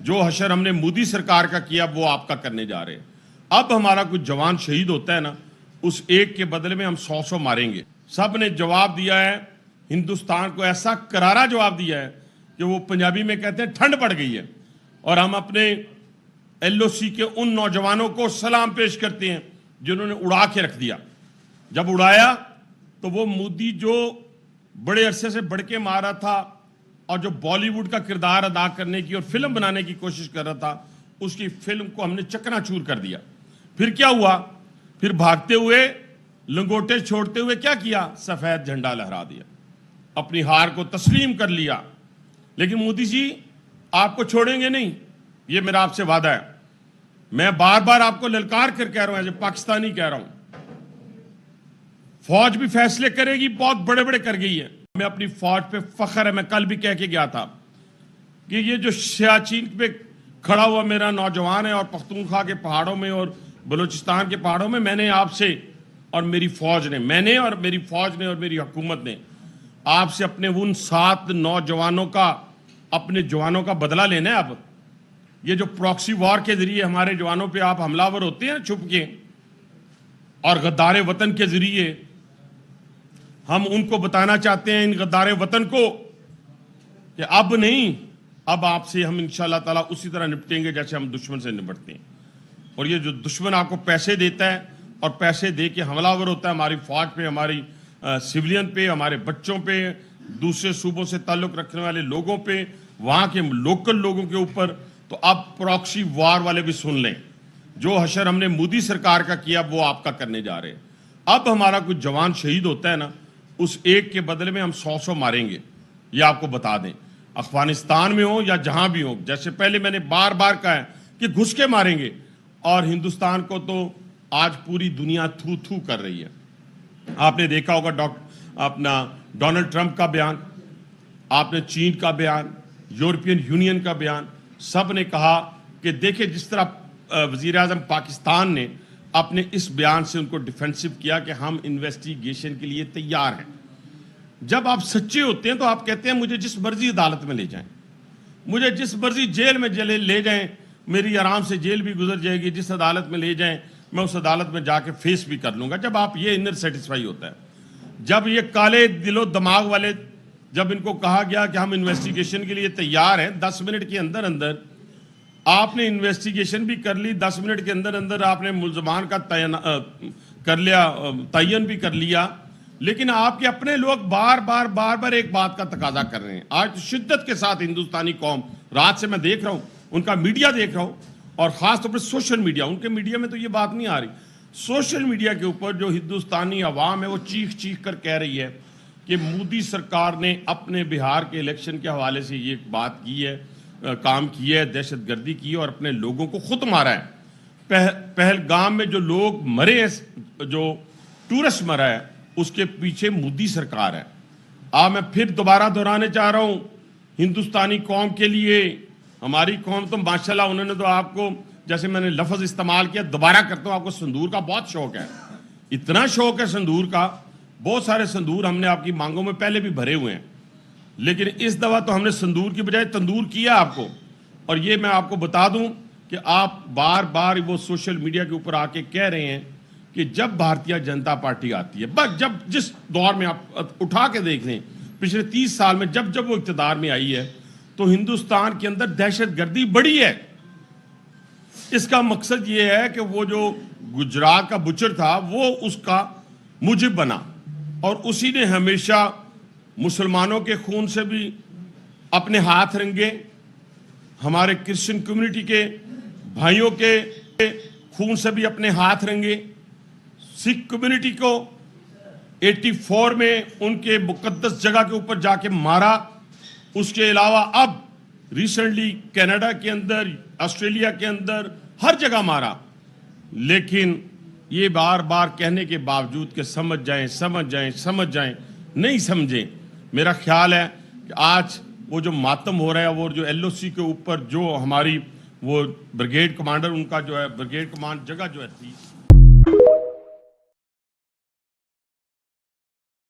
جو حشر ہم نے مودی سرکار کا کیا وہ آپ کا کرنے جا رہے ہیں. اب ہمارا کوئی جوان شہید ہوتا ہے نا, اس ایک کے بدلے میں ہم 100 ماریں گے. سب نے جواب دیا ہے, ہندوستان کو ایسا کرارا جواب دیا ہے کہ وہ پنجابی میں کہتے ہیں ٹھنڈ پڑ گئی ہے. اور ہم اپنے ایل او سی کے ان نوجوانوں کو سلام پیش کرتے ہیں جنہوں نے اڑا کے رکھ دیا. جب اڑایا تو وہ مودی جو بڑے عرصے سے بڑھ کے مارا تھا اور جو بالی ووڈ کا کردار ادا کرنے کی اور فلم بنانے کی کوشش کر رہا تھا, اس کی فلم کو ہم نے چکنا چور کر دیا. پھر کیا ہوا؟ پھر بھاگتے ہوئے, لنگوٹے چھوڑتے ہوئے کیا کیا؟ سفید جھنڈا لہرا دیا, اپنی ہار کو تسلیم کر لیا. لیکن مودی جی آپ کو چھوڑیں گے نہیں, یہ میرا آپ سے وعدہ ہے. میں بار بار آپ کو للکار کر کہہ رہا ہوں, جب پاکستانی کہہ رہا ہوں, فوج بھی فیصلے کرے گی, بہت بڑے بڑے کر گئی ہے. میں اپنی فوج پہ فخر ہے. میں کل بھی کہہ کے گیا تھا کہ یہ جو سیاچین پہ کھڑا ہوا میرا نوجوان ہے, اور پختونخوا کے پہاڑوں میں اور بلوچستان کے پہاڑوں میں نے آپ سے اور میری فوج نے, میں نے اور میری فوج نے اور میری حکومت نے آپ سے اپنے ان 7 نوجوانوں کا, اپنے جوانوں کا بدلہ لینا ہے. اب یہ جو پراکسی وار کے ذریعے ہمارے جوانوں پہ آپ حملہ ور ہوتے ہیں چھپ کے, اور غدار وطن کے ذریعے ہم ان کو بتانا چاہتے ہیں, ان غدار وطن کو, کہ اب نہیں, اب آپ سے ہم انشاءاللہ تعالیٰ اسی طرح نپٹیں گے جیسے ہم دشمن سے نپٹتے ہیں. اور یہ جو دشمن آپ کو پیسے دیتا ہے اور پیسے دے کے حملہ ور ہوتا ہے ہماری فوج پہ, ہماری سویلین پہ, ہمارے بچوں پہ, دوسرے صوبوں سے تعلق رکھنے والے لوگوں پہ, وہاں کے لوکل لوگوں کے اوپر, تو اب پراکسی وار والے بھی سن لیں. جو حشر ہم نے مودی سرکار کا کیا وہ آپ کا کرنے جا رہے ہیں. اب ہمارا کوئی جوان شہید ہوتا ہے نا, اس ایک کے بدلے میں ہم 100 ماریں گے, یہ آپ کو بتا دیں. افغانستان میں ہو یا جہاں بھی ہو, جیسے پہلے میں نے بار بار کہا ہے کہ گھس کے ماریں گے. اور ہندوستان کو تو آج پوری دنیا تھو تھو کر رہی ہے. آپ نے دیکھا ہوگا اپنا ڈونلڈ ٹرمپ کا بیان, آپ نے چین کا بیان, یورپین یونین کا بیان, سب نے کہا کہ دیکھیں جس طرح وزیر اعظم پاکستان نے اپنے اس بیان سے ان کو ڈیفینسو کیا کہ ہم انویسٹیگیشن کے لیے تیار ہیں. جب آپ سچے ہوتے ہیں تو آپ کہتے ہیں مجھے جس مرضی عدالت میں لے جائیں, مجھے جس مرضی جیل میں لے جائیں, میری آرام سے جیل بھی گزر جائے گی, جس عدالت میں لے جائیں میں اس عدالت میں جا کے فیس بھی کر لوں گا. جب آپ یہ انر سیٹسفائی ہوتا ہے. جب یہ کالے دل و دماغ والے, جب ان کو کہا گیا کہ ہم انویسٹیگیشن کے لیے تیار ہیں, 10 منٹ کے اندر اندر آپ نے انویسٹیگیشن بھی کر لی, 10 منٹ کے اندر اندر آپ نے ملزمان کا تعین بھی کر لیا. لیکن آپ کے اپنے لوگ بار بار ایک بات کا تقاضا کر رہے ہیں. آج شدت کے ساتھ ہندوستانی قوم, رات سے میں دیکھ رہا ہوں, ان کا میڈیا دیکھ رہا ہوں, اور خاص طور پر سوشل میڈیا, ان کے میڈیا میں تو یہ بات نہیں آ رہی, سوشل میڈیا کے اوپر جو ہندوستانی عوام ہے وہ چیخ کر کہہ رہی ہے کہ مودی سرکار نے اپنے بہار کے الیکشن کے حوالے سے یہ بات کی ہے, کام کی ہے, دہشت گردی کی ہے اور اپنے لوگوں کو خود مارا ہے. پہلگام میں جو لوگ مرے ہیں, جو ٹورسٹ مرا ہے, اس کے پیچھے مودی سرکار ہے. میں پھر دوبارہ دہرانے چاہ رہا ہوں ہندوستانی قوم کے لیے, ہماری قوم تو ماشاءاللہ انہوں نے تو آپ کو, جیسے میں نے لفظ استعمال کیا, دوبارہ کرتا ہوں, آپ کو سندور کا بہت شوق ہے, اتنا شوق ہے سندور کا, بہت سارے سندور ہم نے آپ کی مانگوں میں پہلے بھی بھرے ہوئے ہیں. لیکن اس دفعہ تو ہم نے سندور کی بجائے تندور کیا آپ کو. اور یہ میں آپ کو بتا دوں کہ آپ بار وہ سوشل میڈیا کے اوپر آ کے کہہ رہے ہیں کہ جب بھارتیہ جنتا پارٹی آتی ہے, بس جب جس دور میں آپ اٹھا کے دیکھ لیں پچھلے 30 سال میں جب وہ اقتدار میں آئی ہے تو ہندوستان کے اندر دہشت گردی بڑھی ہے. اس کا مقصد یہ ہے کہ وہ جو گجرات کا بچر تھا وہ اس کا موجب بنا, اور اسی نے ہمیشہ مسلمانوں کے خون سے بھی اپنے ہاتھ رنگے, ہمارے کرسچن کمیونٹی کے بھائیوں کے خون سے بھی اپنے ہاتھ رنگے, سکھ کمیونٹی کو 84 میں ان کے مقدس جگہ کے اوپر جا کے مارا. اس کے علاوہ اب ریسنٹلی کینیڈا کے اندر, آسٹریلیا کے اندر, ہر جگہ مارا. لیکن یہ بار کہنے کے باوجود کہ سمجھ جائیں نہیں سمجھیں. میرا خیال ہے کہ آج وہ جو ماتم ہو رہا ہے, وہ جو ایل او سی کے اوپر جو ہماری وہ بریگیڈ کمانڈر, ان کا جو ہے بریگیڈ کمانڈ جگہ جو ہے تھی